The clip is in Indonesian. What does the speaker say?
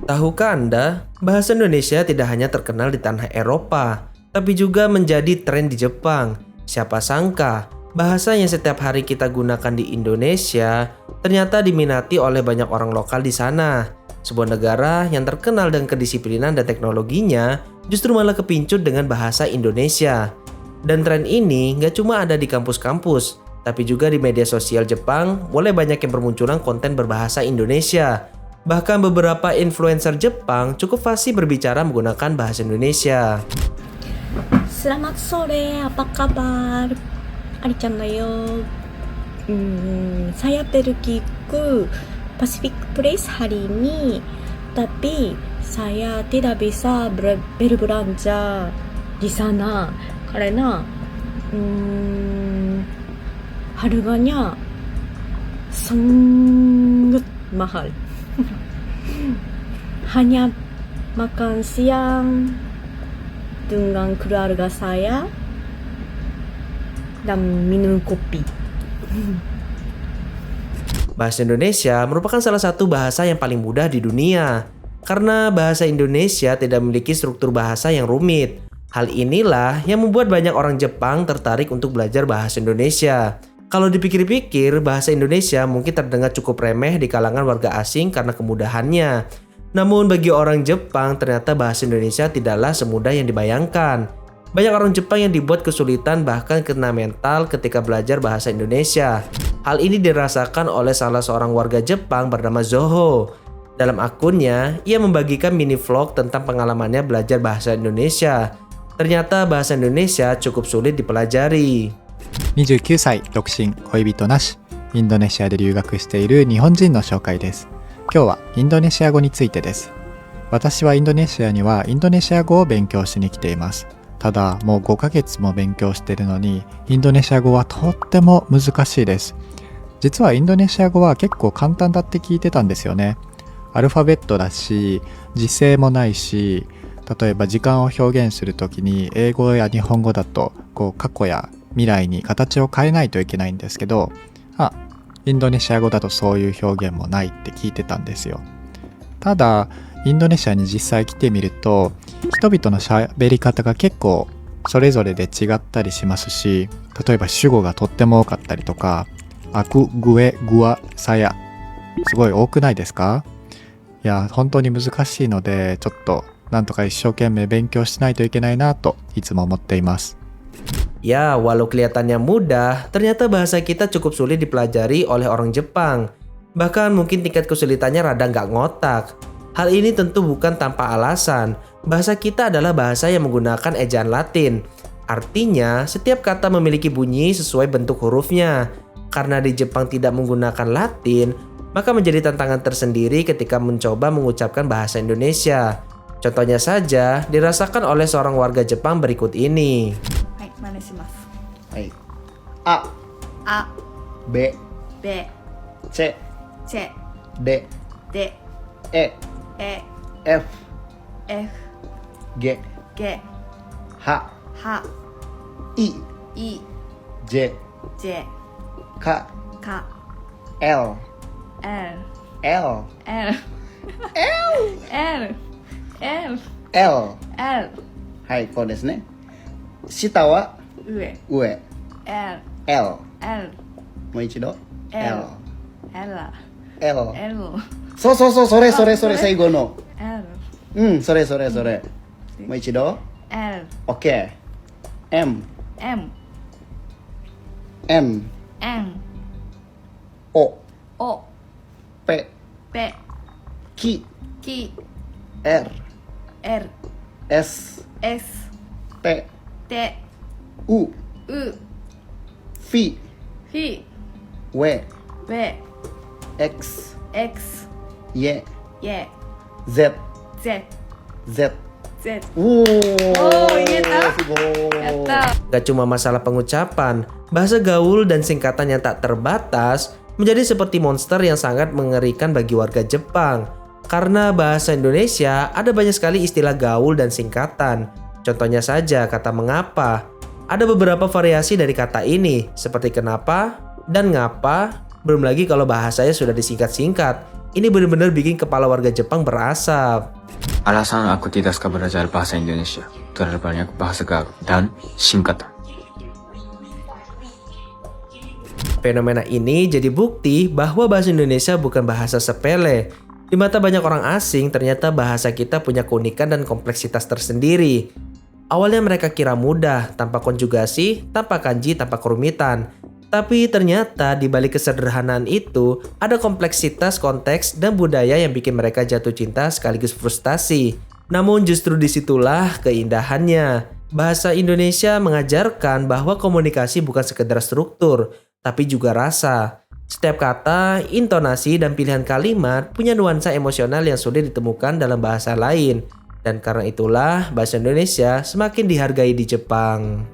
Tahukah Anda, bahasa Indonesia tidak hanya terkenal di tanah Eropa, tapi juga menjadi tren di Jepang. Siapa sangka, bahasa yang setiap hari kita gunakan di Indonesia ternyata diminati oleh banyak orang lokal di sana. Sebuah negara yang terkenal dengan kedisiplinan dan teknologinya justru malah kepincut dengan bahasa Indonesia. Dan tren ini nggak cuma ada di kampus-kampus, tapi juga di media sosial Jepang mulai banyak yang bermunculan konten berbahasa Indonesia. Bahkan beberapa influencer Jepang cukup fasih berbicara menggunakan bahasa Indonesia. Selamat sore, apa kabar? Ari-chan da yo. Saya pergi ke Pacific Place hari ini, tapi saya tidak bisa berbelanja di sana karena harganya sangat mahal. Hanya makan siang dengan keluarga saya dan minum kopi. Bahasa Indonesia merupakan salah satu bahasa yang paling mudah di dunia. Karena bahasa Indonesia tidak memiliki struktur bahasa yang rumit. Hal inilah yang membuat banyak orang Jepang tertarik untuk belajar bahasa Indonesia. Kalau dipikir-pikir, bahasa Indonesia mungkin terdengar cukup remeh di kalangan warga asing karena kemudahannya. Namun bagi orang Jepang, ternyata bahasa Indonesia tidaklah semudah yang dibayangkan. Banyak orang Jepang yang dibuat kesulitan bahkan kena mental ketika belajar bahasa Indonesia. Hal ini dirasakan oleh salah seorang warga Jepang bernama Zoho. Dalam akunnya, ia membagikan mini vlog tentang pengalamannya belajar bahasa Indonesia. Ternyata bahasa Indonesia cukup sulit dipelajari. 29歳独身恋人なしインドネシアで留学している日本人の紹介です。今日はインドネシア語についてです。私はインドネシアにはインドネシア語を勉強しに来ています。ただもう5ヶ月も勉強しているのにインドネシア語はとっても難しいです。実はインドネシア語は結構簡単だって聞いてたんですよね。アルファベットだし時制もないし、例えば時間を表現するときに英語や日本語だと過去や未来に形を変えないといけないんですけど、インドネシア語だとそういう表現もないって聞いてたんですよ。ただインドネシアに実際来てみると人々の喋り方が結構それぞれで違ったりしますし、例えば主語がとっても多かったりとか、アク、グエ、グア、サヤすごい多くないですか？いや本当に難しいのでちょっとなんとか一生懸命勉強しないといけないなといつも思っています。Ya, walau kelihatannya mudah, ternyata bahasa kita cukup sulit dipelajari oleh orang Jepang. Bahkan mungkin tingkat kesulitannya rada nggak ngotak. Hal ini tentu bukan tanpa alasan. Bahasa kita adalah bahasa yang menggunakan ejaan Latin. Artinya, setiap kata memiliki bunyi sesuai bentuk hurufnya. Karena di Jepang tidak menggunakan Latin, maka menjadi tantangan tersendiri ketika mencoba mengucapkan bahasa Indonesia. Contohnya saja dirasakan oleh seorang warga Jepang berikut ini. Hai. A. A. B. B. C. C. D. D. E. E. F. F. G. G. H. H. I. I. J. J. K. K. L. L. L. L. L. L. L. L. はい、こうですね。下は上。上。L. L。 L. もう一度。 L. L。 L. L。 L. そうそうそう、それ最後の。 L. それ。もう一度。 L. OK。M。 M. N。 N. O。 O. P。 P. Q。 Q. R。 R. S。 S. T。 T. U。 U. F。 F. W。 W. X。 X. Y。 Y. Z。 Z. Z。 Z. おー、言えた？すごい。やった。Gak cuma masalah pengucapan, bahasa gaul dan singkatan yang tak terbatas menjadi seperti monster yang sangat mengerikan bagi warga Jepang. Karena bahasa Indonesia ada banyak sekali istilah gaul dan singkatan. Contohnya saja kata mengapa. Ada beberapa variasi dari kata ini, seperti kenapa dan ngapa, Belum lagi kalau bahasanya sudah disingkat-singkat. Ini benar-benar bikin kepala warga Jepang berasap. Alasan aku tidak suka belajar bahasa Indonesia, terlalu banyak bahasa gaul dan singkatan. Fenomena ini jadi bukti bahwa bahasa Indonesia bukan bahasa sepele. Di mata banyak orang asing, ternyata bahasa kita punya keunikan dan kompleksitas tersendiri. Awalnya mereka kira mudah, tanpa konjugasi, tanpa kanji, tanpa kerumitan. Tapi ternyata di balik kesederhanaan itu, ada kompleksitas konteks dan budaya yang bikin mereka jatuh cinta sekaligus frustasi. Namun justru disitulah keindahannya. Bahasa Indonesia mengajarkan bahwa komunikasi bukan sekedar struktur, tapi juga rasa. Setiap kata, intonasi, dan pilihan kalimat punya nuansa emosional yang sulit ditemukan dalam bahasa lain. Dan karena itulah bahasa Indonesia semakin dihargai di Jepang.